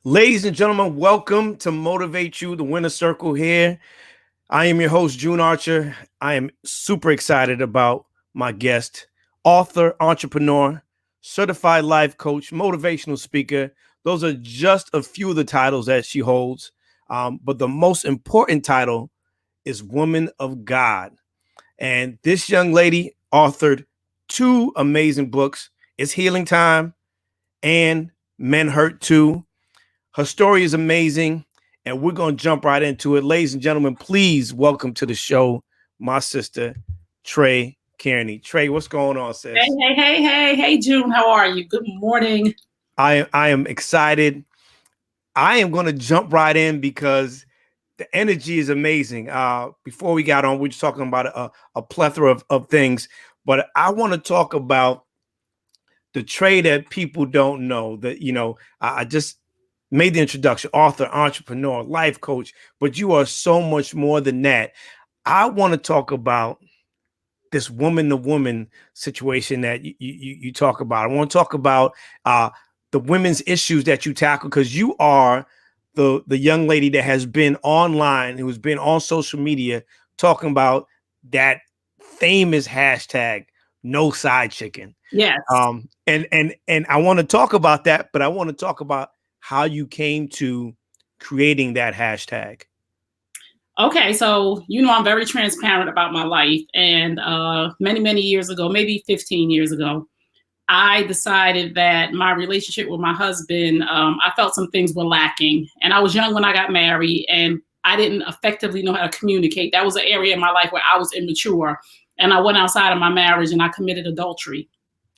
Ladies and gentlemen, welcome to Motivate You, the Winner Circle here. I am your host, June Archer. I am super excited about my guest, author, entrepreneur, certified life coach, motivational speaker. Those are just a few of the titles that she holds. But the most important title is Woman of God. And this young lady authored two amazing books. It's Healing Time and Men Hurt Too. Her story is amazing, and we're going to jump right into it. Ladies and gentlemen, please welcome to the show my sister, Trey Kearney. Trey, what's going on, Hey, sis? hey, June, how are you? Good morning. I am excited. I am going to jump right in because the energy is amazing. Before we got on, we were just talking about a plethora of things, but I want to talk about the Trey that people don't know. That I just made the introduction: author, entrepreneur, life coach. But you are so much more than that. I want to talk about this woman to woman situation that you talk about. I want to talk about the women's issues that you tackle, because you are the young lady that has been online, who has been on social media talking about that famous hashtag no side chicken. Yes. And I want to talk about that, but I want to talk about how you came to creating that hashtag. Okay, so I'm very transparent about my life. And many years ago, maybe 15 years ago, I decided that my relationship with my husband, I felt some things were lacking. And I was young when I got married, and I didn't effectively know how to communicate. That was an area in my life where I was immature. And I went outside of my marriage and I committed adultery.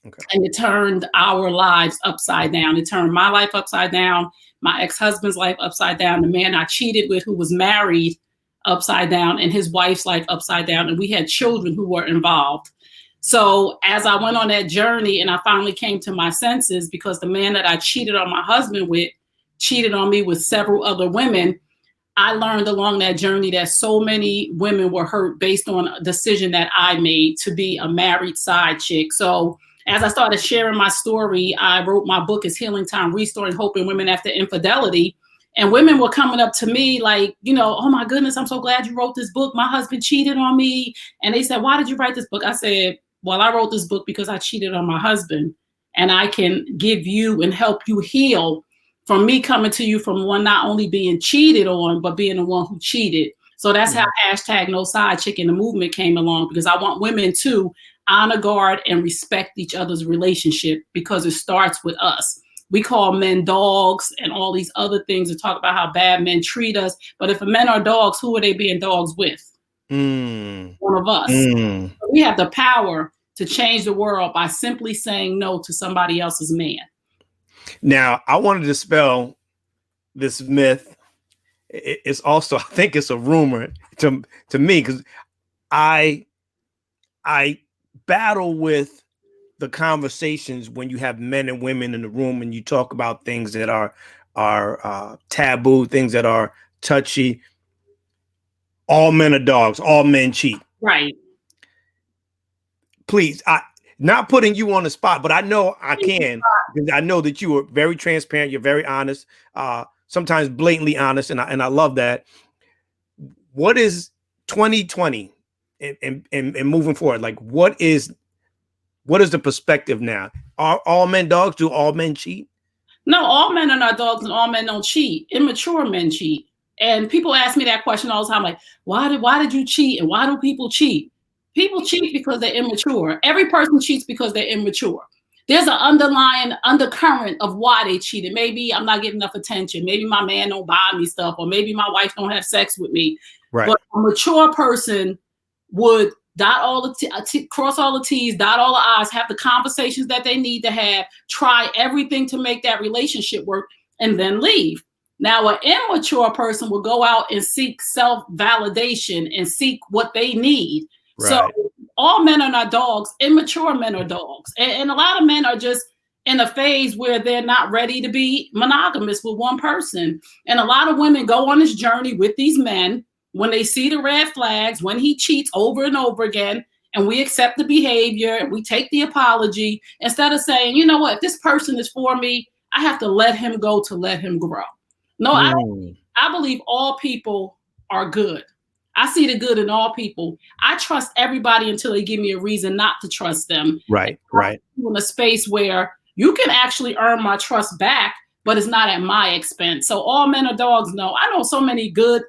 Okay. And it turned our lives upside down. It turned my life upside down, my ex-husband's life upside down, the man I cheated with, who was married, upside down, and his wife's life upside down. And we had children who were involved. So as I went on that journey and I finally came to my senses, because the man that I cheated on my husband with cheated on me with several other women, I learned along that journey that so many women were hurt based on a decision that I made to be a married side chick. So as I started sharing my story, I wrote my book, is Healing Time, Restoring Hope in Women After Infidelity. And women were coming up to me like, oh my goodness, I'm so glad you wrote this book. My husband cheated on me. And they said, why did you write this book? I said, well, I wrote this book because I cheated on my husband. And I can give you and help you heal from me coming to you from one not only being cheated on, but being the one who cheated. So that's how hashtag no side chicken, the movement came along, because I want women to honor, guard, and respect each other's relationship, because it starts with us. We call men dogs and all these other things to talk about how bad men treat us. But if men are dogs, who are they being dogs with? One of us. We have the power to change the world by simply saying no to somebody else's man. Now, I wanted to dispel this myth. It's also, I think it's a rumor to me, because I battle with the conversations when you have men and women in the room and you talk about things that are taboo, things that are touchy. All men are dogs. All men cheat. Right. Please, not putting you on the spot, but I know I can, because I know that you are very transparent. You're very honest, sometimes blatantly honest, and I love that. What is 2020 and moving forward? Like, what is the perspective now? Are all men dogs? Do all men cheat? No, all men are not dogs and all men don't cheat. Immature men cheat. And people ask me that question all the time, like, why did you cheat? And why do people cheat? People cheat because they're immature. Every person cheats because they're immature. There's an underlying undercurrent of why they cheated. Maybe I'm not getting enough attention. Maybe my man don't buy me stuff, or maybe my wife don't have sex with me. Right. But a mature person would dot all the cross all the T's, dot all the I's, have the conversations that they need to have, try everything to make that relationship work, and then leave. Now, an immature person will go out and seek self-validation and seek what they need. Right. So all men are not dogs. Immature men are dogs. And a lot of men are just in a phase where they're not ready to be monogamous with one person. And a lot of women go on this journey with these men when they see the red flags, when he cheats over and over again, and we accept the behavior and we take the apology, instead of saying, you know what, if this person is for me, I have to let him go to let him grow. No, I believe all people are good. I see the good in all people. I trust everybody until they give me a reason not to trust them. Right, right. In a space where you can actually earn my trust back, but it's not at my expense. So all men are dogs. No, I know so many good,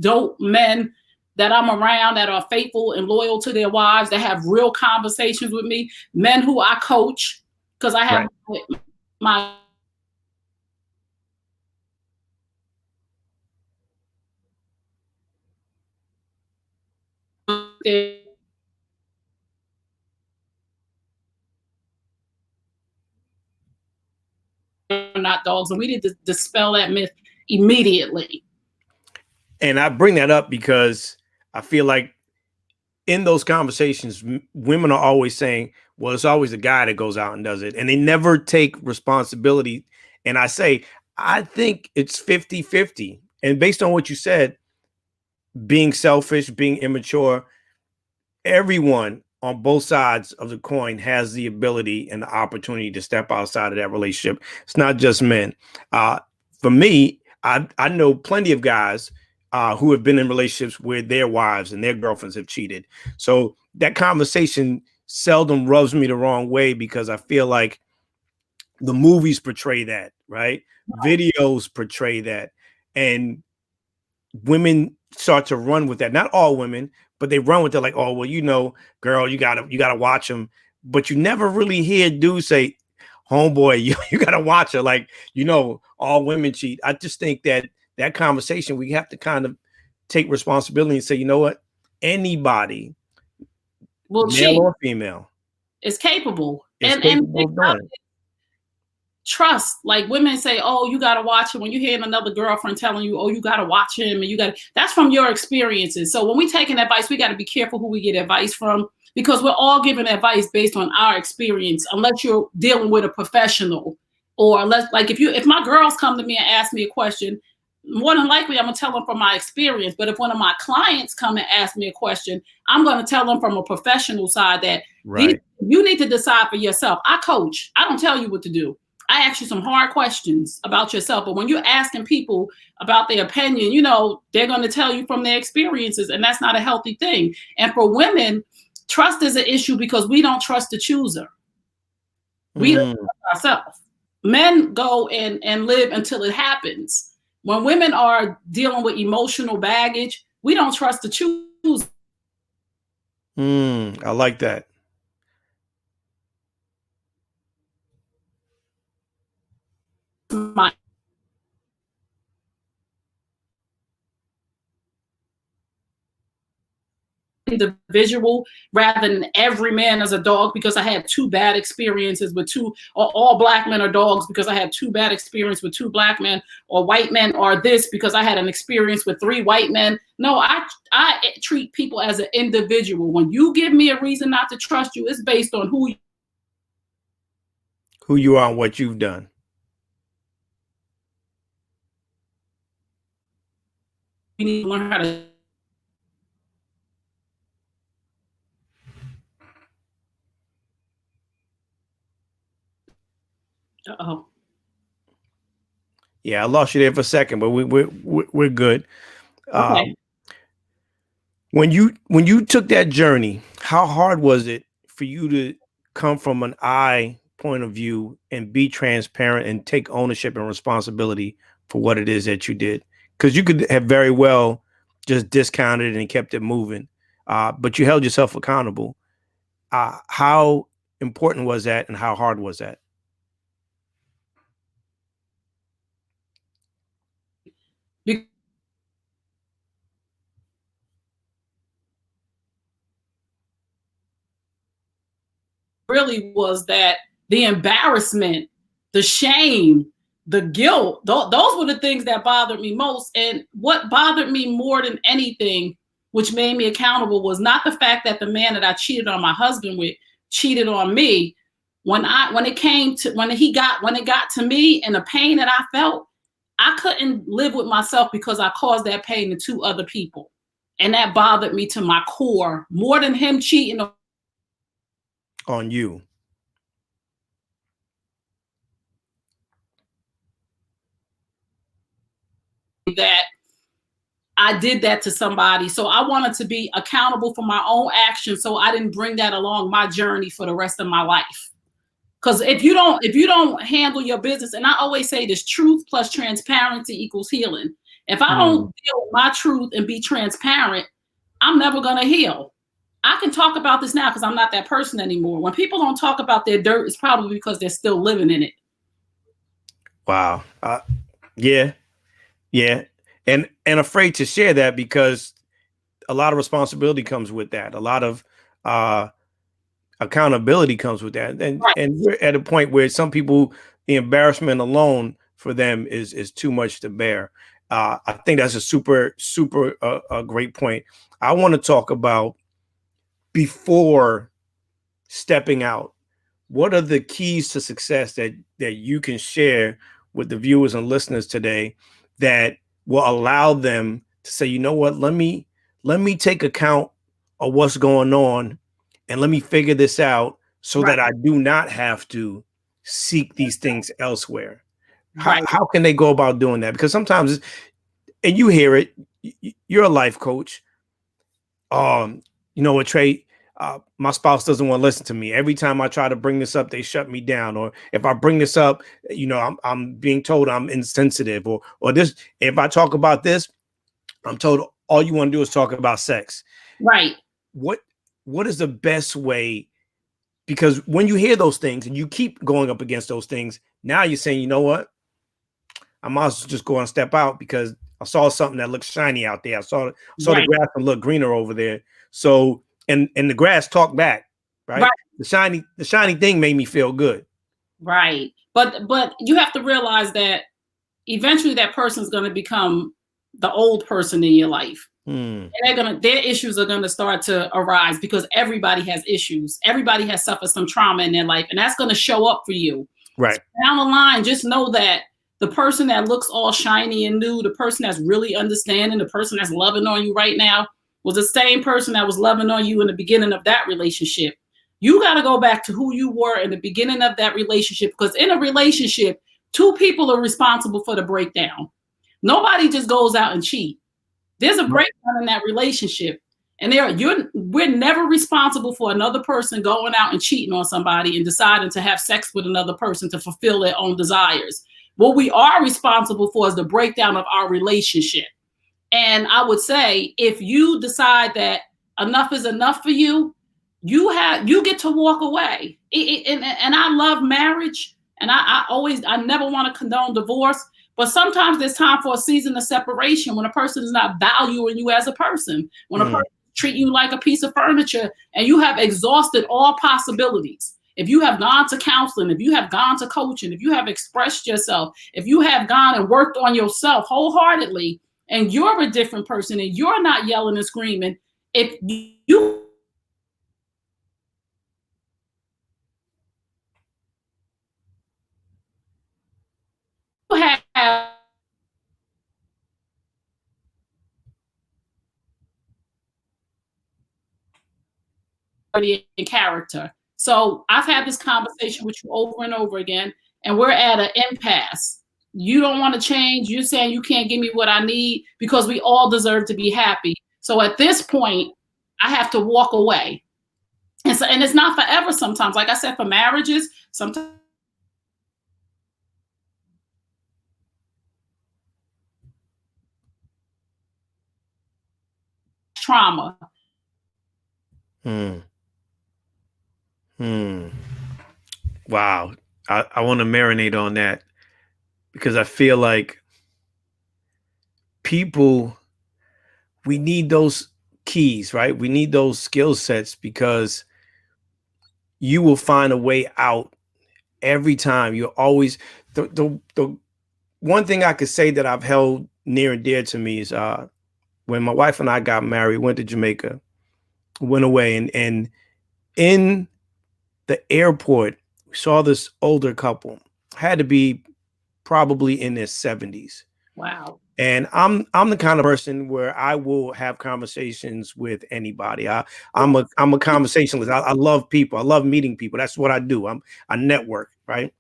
dope men that I'm around that are faithful and loyal to their wives, that have real conversations with me, men who I coach, because I have my not dogs, and we need to dispel that myth immediately. And I bring that up because I feel like in those conversations, women are always saying, well, it's always the guy that goes out and does it. And they never take responsibility. And I say, I think it's 50-50. And based on what you said, being selfish, being immature, everyone on both sides of the coin has the ability and the opportunity to step outside of that relationship. It's not just men. For me, I know plenty of guys who have been in relationships where their wives and their girlfriends have cheated. So that conversation seldom rubs me the wrong way because I feel like the movies portray that, right? Videos portray that. And women start to run with that. Not all women, but they run with it like, oh, well, you know, girl, you gotta watch them. But you never really hear dudes say, homeboy, you gotta watch her. Like, you know, all women cheat. I just think that conversation, we have to kind of take responsibility and say, you know what? Anybody, male or female, is capable. And trust, like women say, oh, you got to watch it. When you hear another girlfriend telling you, oh, you got to watch him, and that's from your experiences. So when we taking advice, we got to be careful who we get advice from, because we're all giving advice based on our experience, unless you're dealing with a professional, or unless, like, if my girls come to me and ask me a question, more than likely I'm gonna tell them from my experience. But if one of my clients come and ask me a question, I'm gonna tell them from a professional side that you need to decide for yourself. I coach. I don't tell you what to do. I ask you some hard questions about yourself. But when you're asking people about their opinion, you know, they're going to tell you from their experiences, and that's not a healthy thing. And for women, trust is an issue because we don't trust the chooser. We don't trust ourselves. Men go and live until it happens. When women are dealing with emotional baggage, we don't trust the chooser. I like that. Individual rather than every man as a dog, because I had two bad experiences with all black men are dogs because I had two bad experiences with two black men, or white men are this because I had an experience with three white men. No, I treat people as an individual. When you give me a reason not to trust you, it's based on who you are and what you've done. You need to learn how to Yeah, I lost you there for a second, but we're good. Okay. When you took that journey, how hard was it for you to come from an I point of view and be transparent and take ownership and responsibility for what it is that you did? Because you could have very well just discounted it and kept it moving, but you held yourself accountable. How important was that, and how hard was that? Really was that the embarrassment, the shame, the guilt, those were the things that bothered me most. And what bothered me more than anything, which made me accountable, was not the fact that the man that I cheated on my husband with cheated on me. When it got to me and the pain that I felt, I couldn't live with myself because I caused that pain to two other people. And that bothered me to my core more than him cheating on you. that I did that to somebody. So I wanted to be accountable for my own actions, so I didn't bring that along my journey for the rest of my life. Because if you don't handle your business, and I always say this, truth plus transparency equals healing. If I don't deal with my truth and be transparent, I'm never gonna heal. I can talk about this now because I'm not that person anymore. When people don't talk about their dirt, it's probably because they're still living in it. Wow. Yeah. And afraid to share that because a lot of responsibility comes with that. A lot of accountability comes with that. And Right. and we're at a point where some people, the embarrassment alone for them is too much to bear. I think that's a super a great point. I want to talk about before stepping out. What are the keys to success that you can share with the viewers and listeners today that will allow them to say, you know what, let me take account of what's going on and let me figure this out so Right. that I do not have to seek these things elsewhere. Right. How can they go about doing that? Because sometimes, and you hear it, you're a life coach. You know what, Trey, my spouse doesn't want to listen to me. Every time I try to bring this up, they shut me down. Or if I bring this up, you know, I'm being told I'm insensitive, or this, if I talk about this, I'm told all you want to do is talk about sex. Right. What is the best way? Because when you hear those things and you keep going up against those things, now you're saying, you know what? I might as well just go and step out because I saw something that looked shiny out there. I saw Right. the grass and look greener over there. So and the grass talked back, right? Right. The shiny thing made me feel good. Right. But you have to realize that eventually that person's going to become the old person in your life. And their issues are going to start to arise because everybody has issues. Everybody has suffered some trauma in their life, and that's going to show up for you. Right. So down the line, just know that the person that looks all shiny and new, the person that's really understanding, the person that's loving on you right now was the same person that was loving on you in the beginning of that relationship. You got to go back to who you were in the beginning of that relationship, because in a relationship, two people are responsible for the breakdown. Nobody just goes out and cheat. There's a breakdown in that relationship. And we're never responsible for another person going out and cheating on somebody and deciding to have sex with another person to fulfill their own desires. What we are responsible for is the breakdown of our relationship. And I would say, if you decide that enough is enough for you, you get to walk away. And I love marriage, and I never want to condone divorce. But sometimes there's time for a season of separation when a person is not valuing you as a person, when a person treat you like a piece of furniture, and you have exhausted all possibilities. If you have gone to counseling, if you have gone to coaching, if you have expressed yourself, if you have gone and worked on yourself wholeheartedly, and you're a different person and you're not yelling and screaming, if you have in character. So I've had this conversation with you over and over again, and we're at an impasse. You don't want to change. You're saying you can't give me what I need because we all deserve to be happy. So at this point, I have to walk away. And it's not forever sometimes. Like I said, for marriages, sometimes trauma. Wow. I want to marinate on that because I feel like we need those keys, right? We need those skill sets because you will find a way out every time. You're always the one thing I could say that I've held near and dear to me is when my wife and I got married, went to Jamaica, went away, and in the airport, we saw this older couple, had to be probably in their 70s. Wow. And I'm the kind of person where I will have conversations with anybody. I'm a conversationalist. I love people. I love meeting people. That's what I do. I network, right?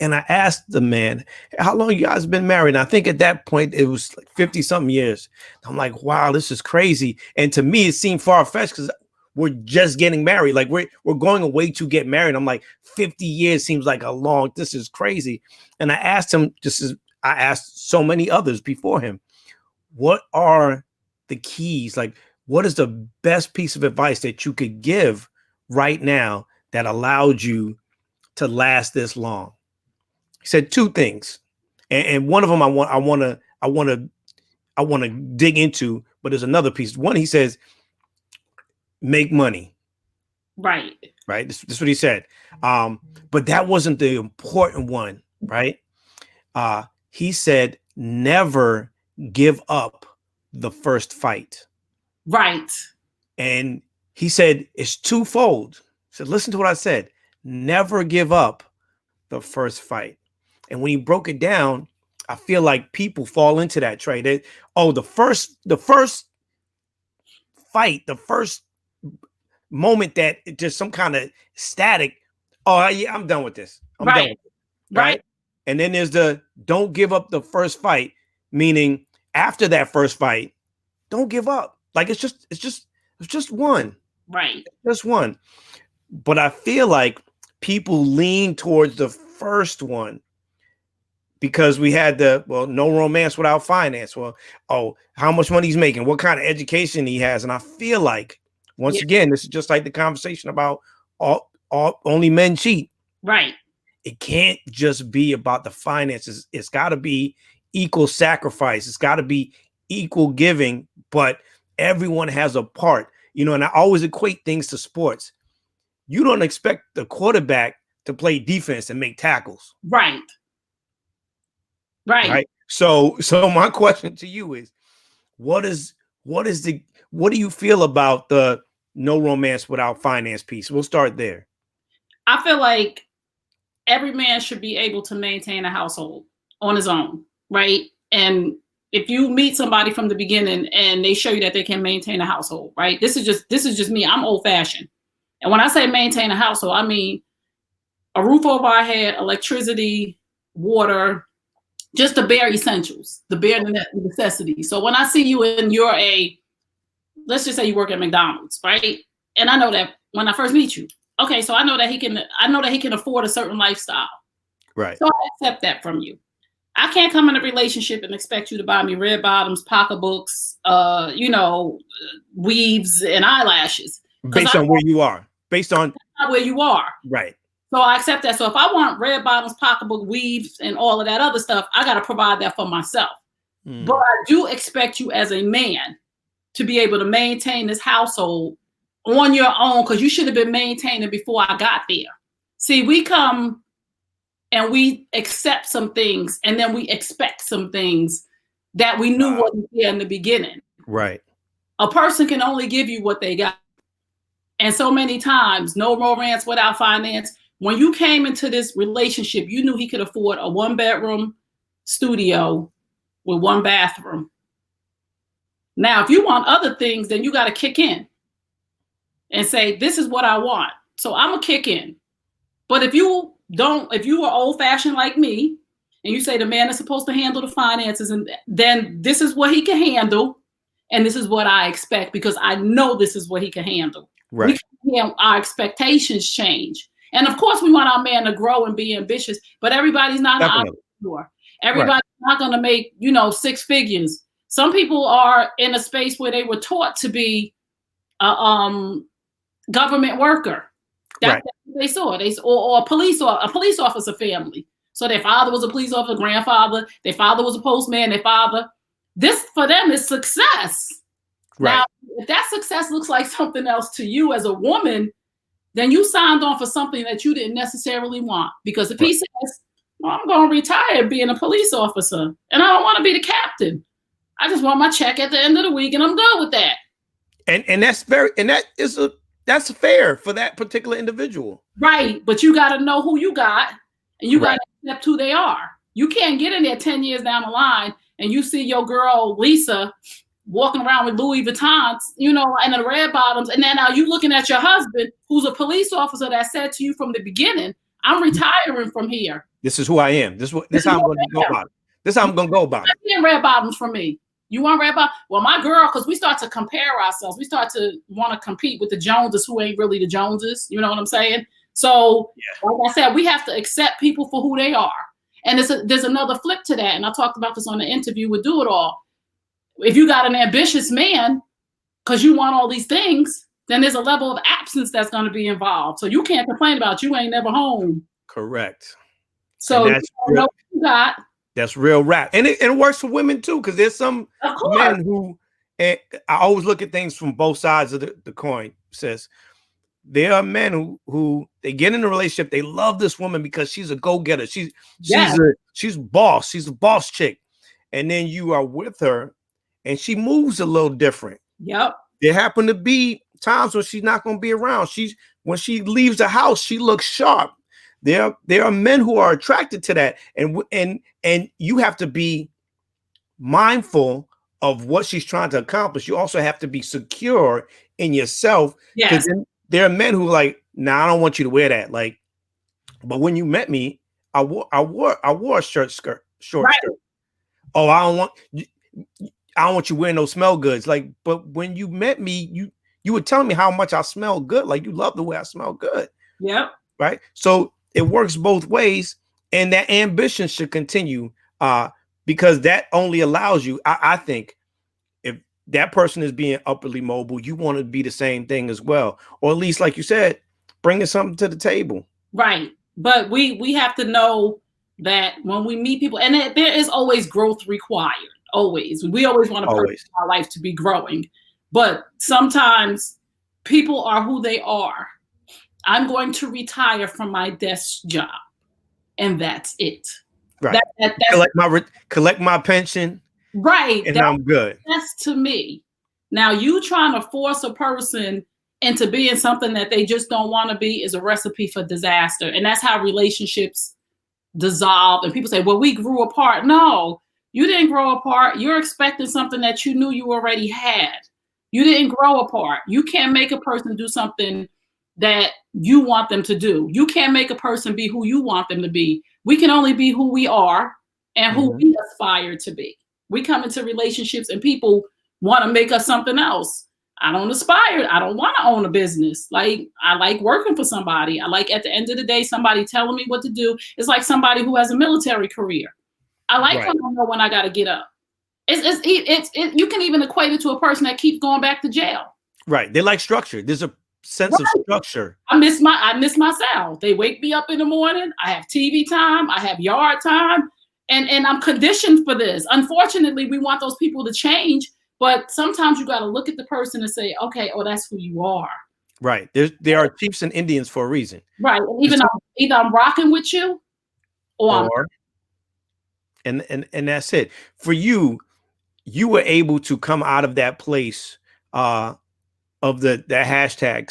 And I asked the man, how long you guys been married? And I think at that point it was like 50 something years. I'm like, wow, this is crazy. And to me, it seemed far fetched because we're just getting married. Like we're going away to get married. I'm like, 50 years seems like a long, this is crazy. And I asked him, just as I asked so many others before him, what are the keys? Like, what is the best piece of advice that you could give right now that allowed you to last this long? He said two things, and one of them I want to dig into, but there's another piece. One, he says, make money. Right. Right. This is what he said. But that wasn't the important one, right? He said, never give up the first fight. Right. And he said, it's twofold. He said, listen to what I said. Never give up the first fight. And when he broke it down, I feel like people fall into that trade. The first fight, the first moment that it just some kind of static. Oh yeah, I'm done with this. I'm done with it. Right. And then there's the don't give up the first fight, meaning after that first fight, don't give up. Like it's just one. Right. Just one. But I feel like people lean towards the first one because we had no romance without finance. Well, how much money he's making, what kind of education he has. And I feel like, once again, this is just like the conversation about all only men cheat. Right. It can't just be about the finances. It's got to be equal sacrifice. It's got to be equal giving, but everyone has a part, and I always equate things to sports. You don't expect the quarterback to play defense and make tackles. Right. Right. So my question to you is, what do you feel about the no romance without finance piece? We'll start there. I feel like every man should be able to maintain a household on his own, right? And if you meet somebody from the beginning and they show you that they can maintain a household, right? This is just me. I'm old fashioned. And when I say maintain a household, I mean a roof over our head, electricity, water, just the bare essentials, the bare necessities. So when I see you and let's just say you work at McDonald's, right? And I know that when I first meet you, okay, so I know that he can afford a certain lifestyle. Right. So I accept that from you. I can't come in a relationship and expect you to buy me red bottoms, pocketbooks, weaves and eyelashes. Based on where you are. Based on where you are. Right. So I accept that. So if I want red bottoms, pocketbook, weaves, and all of that other stuff, I got to provide that for myself. But I do expect you as a man to be able to maintain this household on your own, because you should have been maintaining before I got there. See, we come and we accept some things, and then we expect some things that we knew wasn't there in the beginning. Right. A person can only give you what they got. And so many times, no romance without finance. When you came into this relationship, you knew he could afford a 1-bedroom studio with 1 bathroom. Now, if you want other things, then you got to kick in and say, this is what I want. So I'm going to kick in. But if you are old fashioned like me, and you say the man is supposed to handle the finances, and then this is what he can handle, and this is what I expect, because I know this is what he can handle. Right. Our expectations change. And of course, we want our man to grow and be ambitious, but everybody's not an entrepreneur. Everybody's not going to make, 6 figures. Some people are in a space where they were taught to be a government worker. That's what they saw. Or a police officer family. So their father was a police officer, grandfather. Their father was a postman. Their father. This for them is success. Right. Now, if that success looks like something else to you as a woman, then you signed on for something that you didn't necessarily want. Because if he says, well, I'm going to retire being a police officer, and I don't want to be the captain. I just want my check at the end of the week, and I'm good with that. And that's fair for that particular individual. Right. But you got to know who you got, and you got to accept who they are. You can't get in there 10 years down the line and you see your girl, Lisa, walking around with Louis Vuittons, and the red bottoms. And then now you looking at your husband, who's a police officer, that said to you from the beginning, I'm retiring from here. This is who I am. This how I'm going to go about it. This how I'm going to go about it. You red bottoms from me. You want red bottoms? Well, my girl, because we start to compare ourselves. We start to want to compete with the Joneses who ain't really the Joneses. You know what I'm saying? So, like I said, we have to accept people for who they are. And there's another flip to that. And I talked about this on the interview with Do It All. If you got an ambitious man, because you want all these things, then there's a level of absence that's going to be involved. So you can't complain about you ain't never home. Correct. So you know what you got. That's real rap. And it works for women too, because there's some men who, and I always look at things from both sides of the coin, sis. There are men who they get in a relationship, they love this woman because she's a go-getter. She's boss, she's a boss chick. And then you are with her and she moves a little different. Yep. There happen to be times when she's not going to be around. When she leaves the house, she looks sharp. There are men who are attracted to that, and you have to be mindful of what she's trying to accomplish. You also have to be secure in yourself. Yes. There are men who are like, nah, I don't want you to wear that. Like, but when you met me, I wore a short skirt. Oh, I don't want you wearing those smell goods. Like, but when you met me, you would tell me how much I smell good. Like, you love the way I smell good. Yep. Right. So it works both ways, and that ambition should continue because that only allows you. I think if that person is being upwardly mobile, you want to be the same thing as well, or at least, like you said, bringing something to the table. Right. But we have to know that when we meet people, and there is always growth required. Always. We always want a person in our life to be growing, but sometimes people are who they are. I'm going to retire from my desk job, and that's it. Right. That's collect my pension. Right. And I'm good. That's to me. Now, you trying to force a person into being something that they just don't want to be is a recipe for disaster. And that's how relationships dissolve. And people say, well, we grew apart. No, you didn't grow apart. You're expecting something that you knew you already had. You didn't grow apart. You can't make a person do something that you want them to do. You can't make a person be who you want them to be. We can only be who we are and who we aspire to be. We come into relationships and people want to make us something else. I don't aspire. I don't want to own a business. Like, I like working for somebody. I like, at the end of the day, somebody telling me what to do. It's like somebody who has a military career. I like how I know when I got to get up. You can even equate it to a person that keeps going back to jail. Right. They like structure. There's a sense of structure. I miss my Sal. They wake me up in the morning. I have TV time. I have yard time. And I'm conditioned for this. Unfortunately, we want those people to change. But sometimes you got to look at the person and say, okay, oh, that's who you are. Right. There are chiefs and Indians for a reason. Right. And either I'm rocking with you or and that's it. For you, you were able to come out of that place of the hashtag,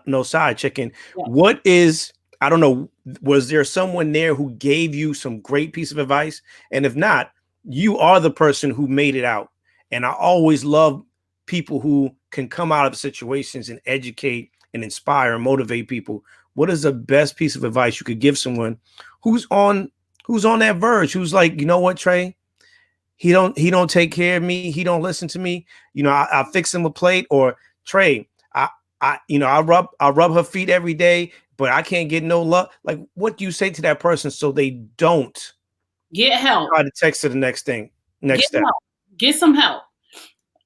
no side chicken. Yeah. What is, I don't know, was there someone there who gave you some great piece of advice? And if not, you are the person who made it out. And I always love people who can come out of situations and educate and inspire and motivate people. What is the best piece of advice you could give someone who's on that verge, who's like, you know what, Trey, he don't take care of me. He don't listen to me. I fix him a plate, or Trey, I rub her feet every day, but I can't get no love. Like, what do you say to that person so they don't get help? Try to text to the next step. Get some help.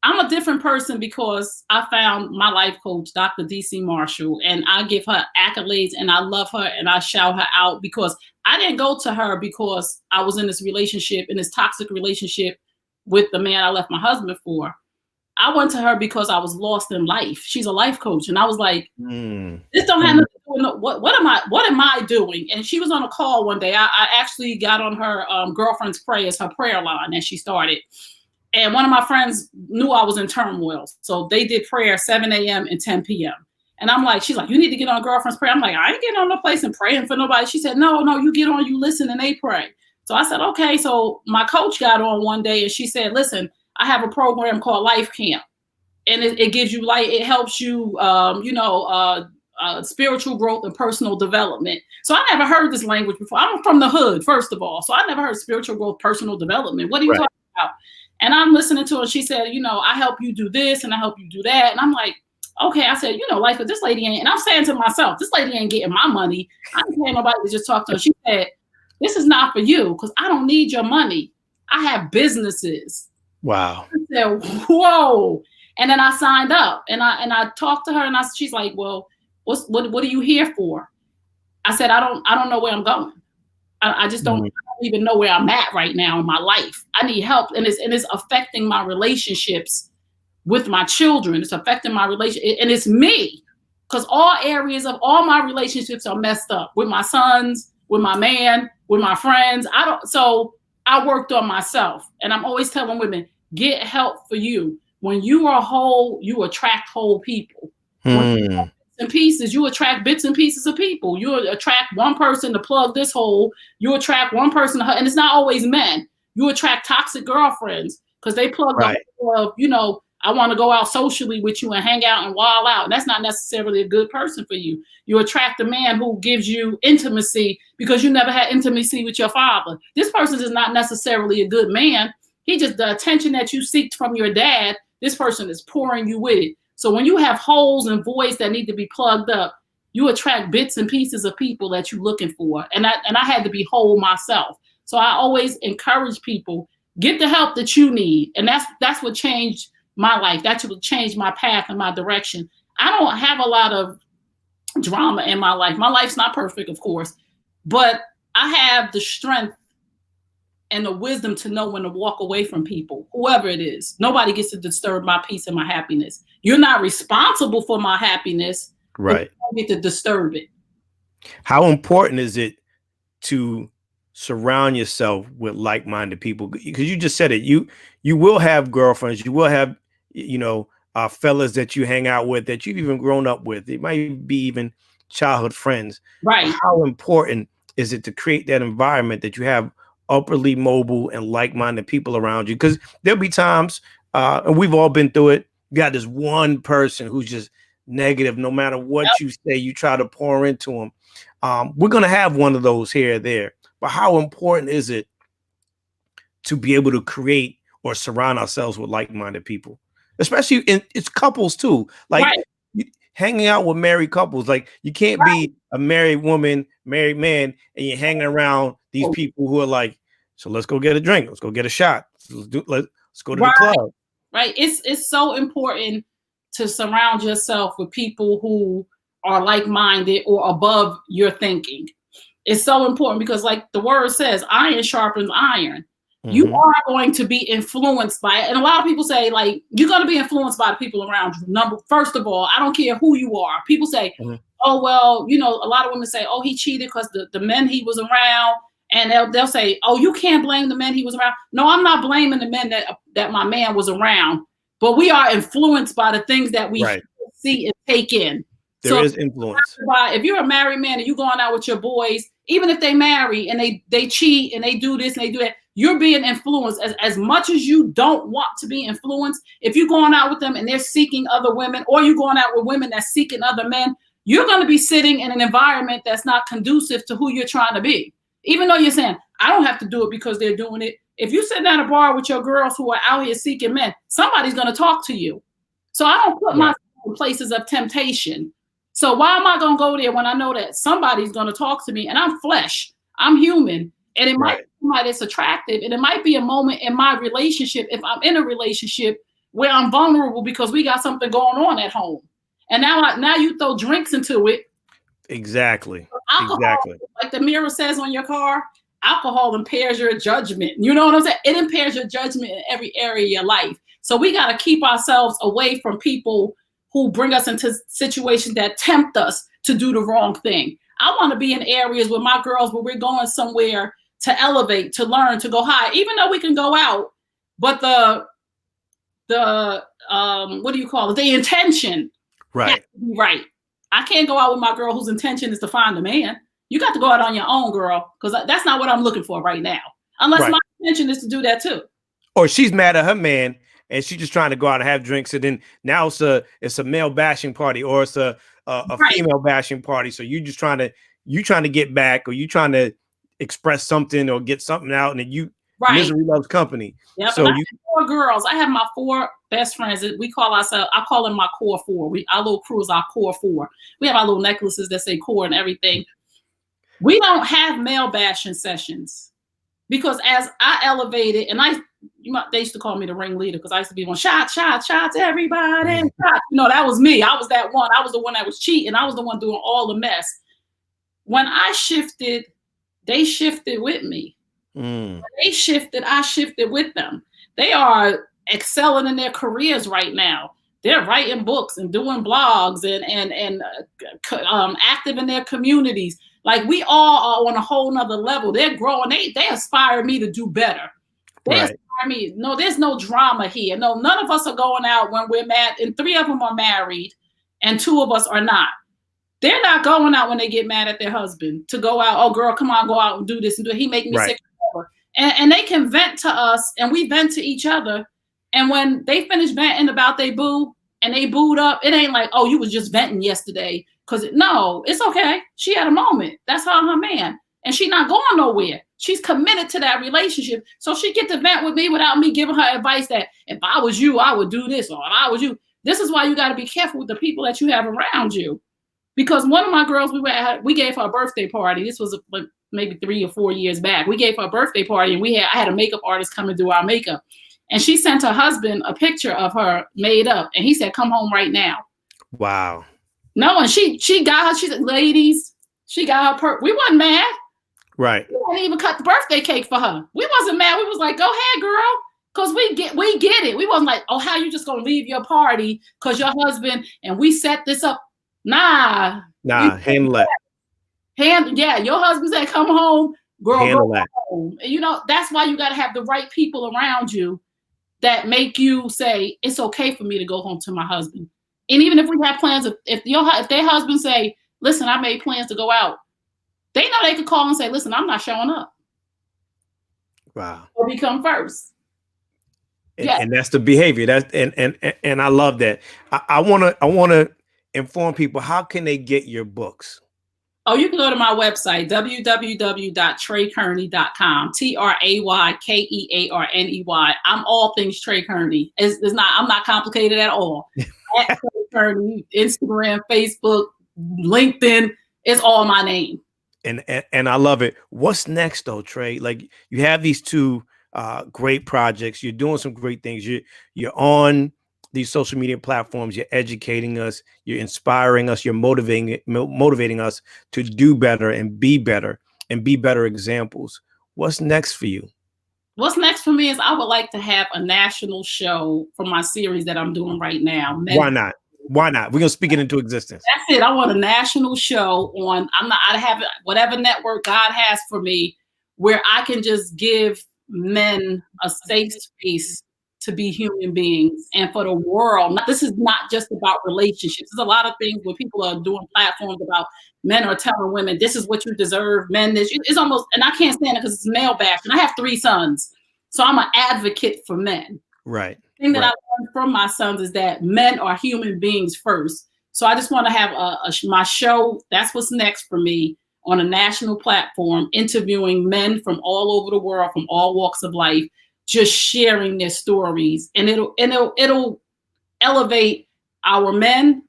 I'm a different person because I found my life coach, Dr. DC Marshall, and I give her accolades and I love her and I shout her out because I didn't go to her because I was in this relationship, in this toxic relationship with the man I left my husband for. I went to her because I was lost in life. She's a life coach. And I was like, this don't have nothing to do with what am I doing? And she was on a call one day. I actually got on her girlfriend's prayers, her prayer line that she started. And one of my friends knew I was in turmoil. So they did prayer 7 a.m. and 10 p.m. And I'm like, she's like, you need to get on girlfriend's prayer. I'm like, I ain't getting on no place and praying for nobody. She said, no, you get on, you listen, and they pray. So I said, okay. So my coach got on one day and she said, listen, I have a program called Life Camp. And it gives you light. It helps you, spiritual growth and personal development. So I never heard this language before. I'm from the hood, first of all. So I never heard spiritual growth, personal development. What are you talking about? And I'm listening to her. She said, I help you do this and I help you do that. And I'm like, okay. I said, like, this lady ain't, and I'm saying to myself, this lady ain't getting my money. I ain't paying nobody to just talk to her. She said, this is not for you because I don't need your money. I have businesses. Wow. I said, whoa. And then I signed up and I talked to her and she's like, well, what are you here for? I said, I don't know where I'm going. I just don't even know where I'm at right now in my life. I need help. And it's affecting my relationships with my children. It's affecting my relationship. And it's me. Because all areas of all my relationships are messed up with my sons, with my man, with my friends. So I worked on myself. And I'm always telling women, get help for you. When you are whole, you attract whole people. When and pieces, you attract bits and pieces of people. You attract one person to plug this hole. You attract one person to, and it's not always men. You attract toxic girlfriends because they plug the hole of, I want to go out socially with you and hang out and wild out. And that's not necessarily a good person for you. You attract a man who gives you intimacy because you never had intimacy with your father. This person is not necessarily a good man. He just, the attention that you seek from your dad, this person is pouring you with it. So when you have holes and voids that need to be plugged up, you attract bits and pieces of people that you're looking for. And I had to be whole myself. So I always encourage people, get the help that you need. And that's what changed my life. That's what changed my path and my direction. I don't have a lot of drama in my life. My life's not perfect, of course, but I have the strength and the wisdom to know when to walk away from people, whoever it is. Nobody gets to disturb my peace and my happiness. You're not responsible for my happiness. Right. You don't get to disturb it. How important is it to surround yourself with like-minded people? Because you just said it. You will have girlfriends. You will have, fellas that you hang out with that you've even grown up with. It might be even childhood friends. Right. But how important is it to create that environment that you have upwardly mobile and like-minded people around you? Because there'll be times, and we've all been through it, you got this one person who's just negative. No matter what you say, you try to pour into them. We're going to have one of those here or there. But how important is it to be able to create or surround ourselves with like-minded people? Especially it's couples too. Like hanging out with married couples. Like you can't be a married woman, married man, and you're hanging around these people who are like, so let's go get a drink. Let's go get a shot. Let's go to the club. Right. It's so important to surround yourself with people who are like-minded or above your thinking. It's so important because like the word says, iron sharpens iron. Mm-hmm. You are going to be influenced by it. And a lot of people say, like, you're going to be influenced by the people around you. First of all, I don't care who you are. People say, oh, well, a lot of women say, oh, he cheated because the men he was around. And they'll say, oh, you can't blame the men he was around. No, I'm not blaming the men that my man was around. But we are influenced by the things that we see and take in. There is influence. If you're a married man and you're going out with your boys, even if they marry and they cheat and they do this and they do that, you're being influenced as much as you don't want to be influenced. If you're going out with them and they're seeking other women, or you're going out with women that's seeking other men, you're going to be sitting in an environment that's not conducive to who you're trying to be. Even though you're saying, I don't have to do it because they're doing it. If you sit down at a bar with your girls who are out here seeking men, somebody's going to talk to you. So I don't put myself in places of temptation. So why am I going to go there when I know that somebody's going to talk to me and I'm flesh, I'm human, and it might be somebody that's attractive, and it might be a moment in my relationship, if I'm in a relationship where I'm vulnerable because we got something going on at home. And now you throw drinks into it. Exactly. Alcohol, like the mirror says on your car, alcohol impairs your judgment. You know what I'm saying? It impairs your judgment in every area of your life. So we got to keep ourselves away from people who bring us into situations that tempt us to do the wrong thing. I want to be in areas with my girls where we're going somewhere to elevate, to learn, to go high, even though we can go out, but the what do you call it? The intention. Right. I can't go out with my girl whose intention is to find a man. You got to go out on your own, girl, because that's not what I'm looking for right now. Unless my intention is to do that too. Or she's mad at her man and she's just trying to go out and have drinks, and then now it's a male bashing party, or it's a Right. female bashing party. So you trying to get back, or you trying to express something or get something out, and then Right. misery loves company. Yep. So And I have 4 girls. I have my 4 best friends. We call ourselves, I call them my core 4. Our little crew is our core 4. We have our little necklaces that say core and everything. We don't have male bashing sessions because as I elevated, and they used to call me the ringleader because I used to be one shots, everybody. Shot. That was me. I was that one. I was the one that was cheating. I was the one doing all the mess. When I shifted, they shifted with me. They shifted, I shifted with them. They are excelling in their careers right now. They're writing books and doing blogs and active in their communities. Like we all are on a whole nother level. They're growing. They aspire me to do better. They aspire me. No, there's no drama here. No, none of us are going out when we're mad. And 3 of them are married, and 2 of us are not. They're not going out when they get mad at their husband to go out. Oh, girl, come on, go out and do this and do it. He make me sick. And they can vent to us, and we vent to each other. And when they finish venting about they boo and they booed up, it ain't like, oh, you was just venting yesterday. No, it's okay. She had a moment. That's her and her man. And she's not going nowhere. She's committed to that relationship. So she get to vent with me without me giving her advice that if I was you, I would do this, or if I was you. This is why you got to be careful with the people that you have around you. Because one of my girls, we gave her a birthday party. This was maybe 3 or 4 years back. We gave her a birthday party, and I had a makeup artist come and do our makeup. And she sent her husband a picture of her made up, and he said, "Come home right now." Wow. No, and she got her. She said, "Ladies, she got her we wasn't mad. Right. We didn't even cut the birthday cake for her. We wasn't mad. We was like, "Go ahead, girl." Because we get it. We wasn't like, "Oh, how you just gonna leave your party because your husband and we set this up?" Nah, handle that. Your husband said, "Come home, girl, handle go that. home." And that's why you got to have the right people around you that make you say, it's okay for me to go home to my husband. And even if we have plans, if their husband say, "Listen, I made plans to go out," they know they could call and say, "Listen, I'm not showing up." Wow. Or become first. And that's the behavior. And I love that. I wanna inform people, how can they get your books? Oh, you can go to my website, www.traykearney.com, TrayKearney. I'm all things Trey Kearney. I'm not complicated at all. At Trey Kearney, Instagram, Facebook, LinkedIn, it's all my name. And I love it. What's next though, Trey? Like, you have these 2 great projects. You're doing some great things. You're on these social media platforms. You're educating us. You're inspiring us. You're motivating us to do better and be better examples. What's next for you? What's next for me is I would like to have a national show for my series that I'm doing right now. Why not? We're gonna speak it into existence. That's it. I want a national show on. I have whatever network God has for me, where I can just give men a safe space to be human beings, and for the world. This is not just about relationships. There's a lot of things where people are doing platforms about men are telling women, "This is what you deserve." Men, it's almost, and I can't stand it because it's male bashing. I have 3 sons, so I'm an advocate for men. Right. The thing that I learned from my sons is that men are human beings first. So I just want to have my show. That's what's next for me, on a national platform, interviewing men from all over the world, from all walks of life, just sharing their stories. And it'll elevate our men.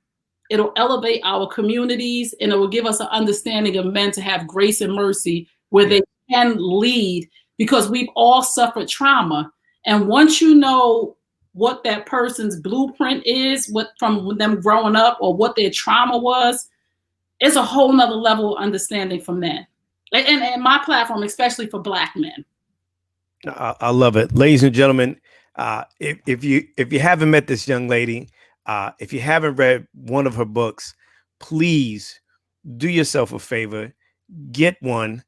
It'll elevate our communities, and it will give us an understanding of men to have grace and mercy where they can lead, because we've all suffered trauma. And once you know what that person's blueprint is, what from them growing up, or what their trauma was, it's a whole nother level of understanding for men. And my platform, especially for Black men. I love it. Ladies and gentlemen, if you haven't met this young lady, if you haven't read one of her books, please do yourself a favor, get one.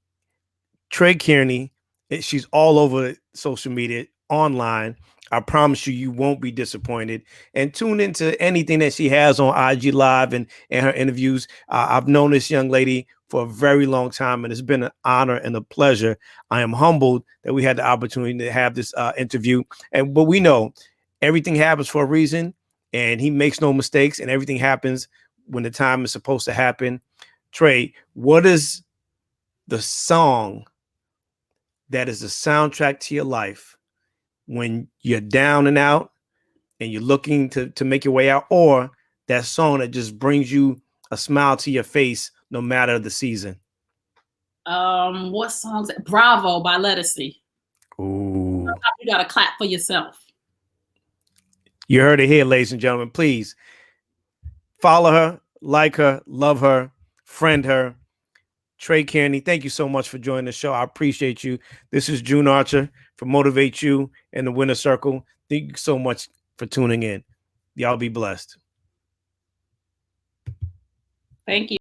Trey Kearney. She's all over social media, online. I promise you won't be disappointed. And tune into anything that she has on IG Live and her interviews. I've known this young lady for a very long time, and it's been an honor and a pleasure. I am humbled that we had the opportunity to have this interview. But we know everything happens for a reason, and he makes no mistakes, and everything happens when the time is supposed to happen. Trey, what is the song that is the soundtrack to your life when you're down and out and you're looking to make your way out, or that song that just brings you a smile to your face no matter the season? What songs? Bravo by Lettucey. Ooh. You gotta clap for yourself. You heard it here, ladies and gentlemen. Please follow her, like her, love her, friend her. Trey Kearney, thank you so much for joining the show. I appreciate you. This is June Archer for Motivate You and the Winner Circle. Thank you so much for tuning in. Y'all be blessed. Thank you.